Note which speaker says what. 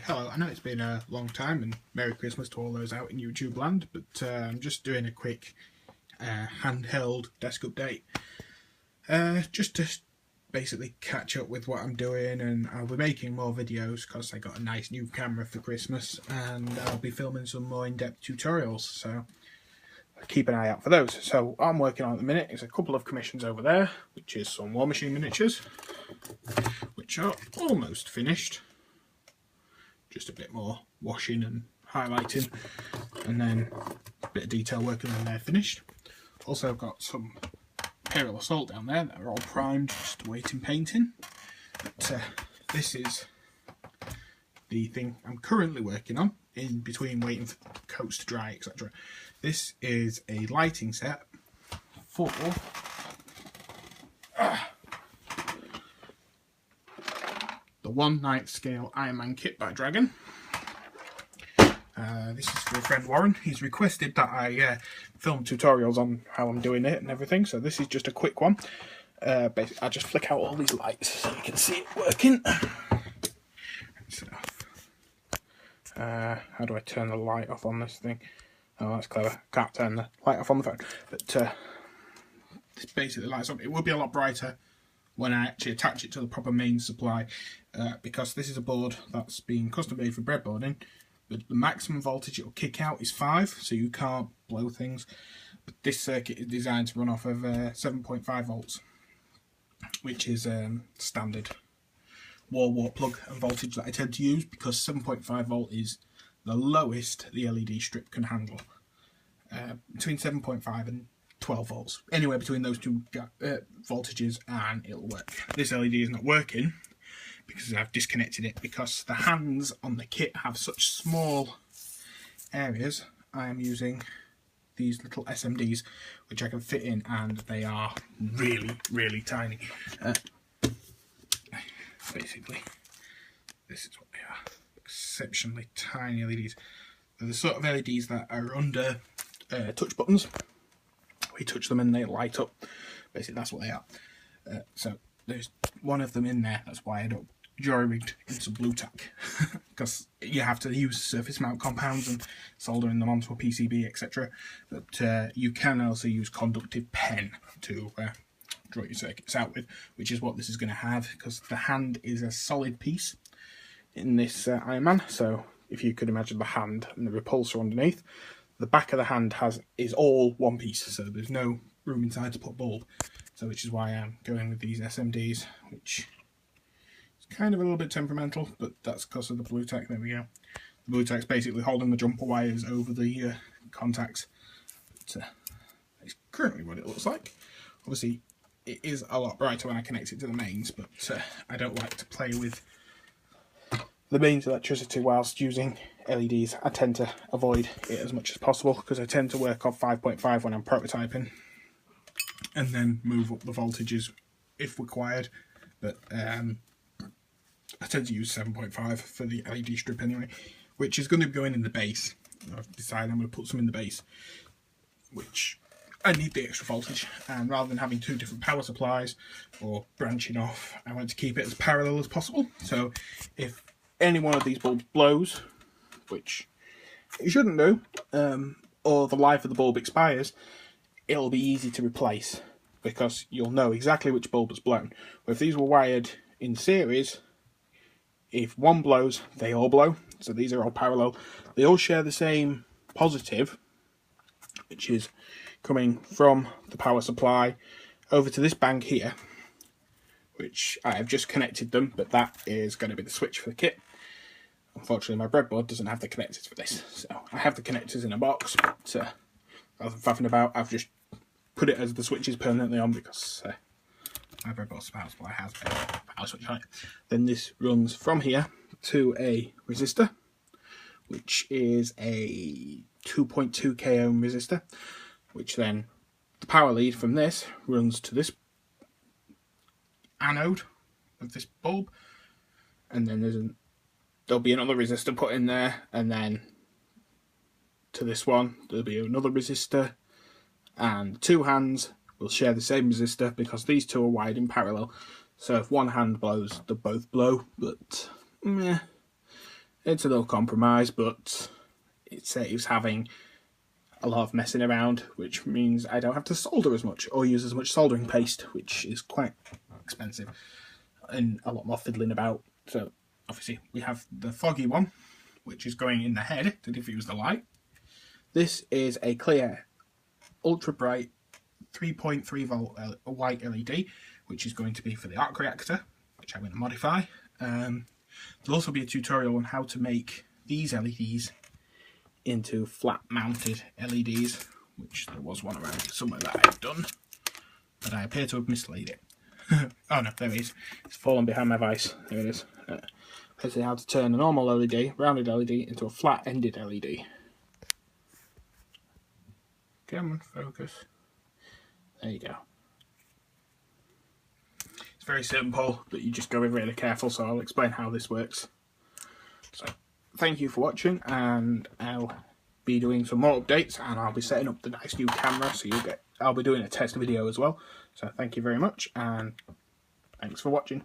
Speaker 1: Hello, I know it's been a long time and Merry Christmas to all those out in YouTube land, but I'm just doing a quick handheld desk update just to basically catch up with what I'm doing, and I'll be making more videos because I got a nice new camera for Christmas and I'll be filming some more in-depth tutorials, so keep an eye out for those. So what I'm working on at the minute is a couple of commissions over there, which is some War Machine miniatures, which are almost finished. Just a bit more washing and highlighting, and then a bit of detail work, and then they're finished. Also got some Imperial Assault down there that are all primed, just awaiting painting. But this is the thing I'm currently working on, in between waiting for coats to dry, etc. This is a lighting set for the 1/9 scale Iron Man kit by Dragon. This is for a friend Warren. He's requested that I film tutorials on how I'm doing it and everything, so this is just a quick one. Basically, I just flick out all these lights so you can see it working. So, how do I turn the light off on this thing? Oh, that's clever. Can't turn the light off on the phone. But this basically lights up. It will be a lot brighter when I actually attach it to the proper main supply, because this is a board that's been custom made for breadboarding, but the maximum voltage it will kick out is 5, so you can't blow things. But this circuit is designed to run off of 7.5 volts, which is standard wall wart plug and voltage that I tend to use, because 7.5 volt is the lowest the LED strip can handle. Between 7.5 and 12 volts, anywhere between those two voltages, and it'll work. This LED is not working because I've disconnected it, because the hands on the kit have such small areas. I am using these little SMDs which I can fit in, and they are really tiny. Basically, this is what they are. Exceptionally tiny LEDs. They're the sort of LEDs that are under touch buttons. We touch them and they light up. Basically, that's what they are. So there's one of them in there. That's why I don't jury-rigged into blue tack, because you have to use surface mount compounds and soldering them onto a PCB, etc. But you can also use conductive pen to draw your circuits out with, which is what this is going to have, because the hand is a solid piece in this Iron Man. So if you could imagine the hand and the repulsor underneath, the back of the hand is all one piece, so there's no room inside to put bulb. So which is why I'm going with these SMDs, which is kind of a little bit temperamental, but that's because of the blue tack. There we go. The blue tack's basically holding the jumper wires over the contacts. But, it's currently what it looks like. Obviously, it is a lot brighter when I connect it to the mains, but I don't like to play with the mains electricity whilst using LEDs. I tend to avoid it as much as possible, because I tend to work off 5.5 when I'm prototyping, and then move up the voltages if required. But I tend to use 7.5 for the LED strip anyway, which is going to be going in the base. I've decided I'm going to put some in the base, which I need the extra voltage, and rather than having two different power supplies or branching off, I want to keep it as parallel as possible. So if any one of these bulbs blows, which it shouldn't do, or the life of the bulb expires, it'll be easy to replace, because you'll know exactly which bulb has blown. But if these were wired in series, if one blows, they all blow. So these are all parallel. They all share the same positive, which is coming from the power supply over to this bang here, which I have just connected them, but that is going to be the switch for the kit. Unfortunately, my breadboard doesn't have the connectors for this, so I have the connectors in a box, but rather than faffing about, I've just put it as the switches permanently on, because my breadboard's power supply has a power switch on it. Then this runs from here to a resistor, which is a 2.2 k ohm resistor, which then the power lead from this runs to this anode of this bulb, and then there'll be another resistor put in there, and then to this one there'll be another resistor, and two hands will share the same resistor, because these two are wired in parallel. So if one hand blows, they both blow, but It's a little compromise, but it saves having a lot of messing around, which means I don't have to solder as much or use as much soldering paste, which is quite expensive and a lot more fiddling about. So obviously we have the foggy one, which is going in the head to diffuse the light. This is a clear, ultra bright 3.3 volt white LED, which is going to be for the arc reactor, which I'm going to modify. There'll also be a tutorial on how to make these LEDs into flat mounted LEDs, which there was one around somewhere that I've done, but I appear to have mislaid it. Oh no, there it is. It's fallen behind my vise. There it is. Basically how to turn a normal LED, rounded LED, into a flat ended LED. Come on, focus. There you go. It's very simple, but you just got to be really careful, so I'll explain how this works. So, thank you for watching, and I'll be doing some more updates, and I'll be setting up the nice new camera, so I'll be doing a test video as well. So thank you very much, and thanks for watching.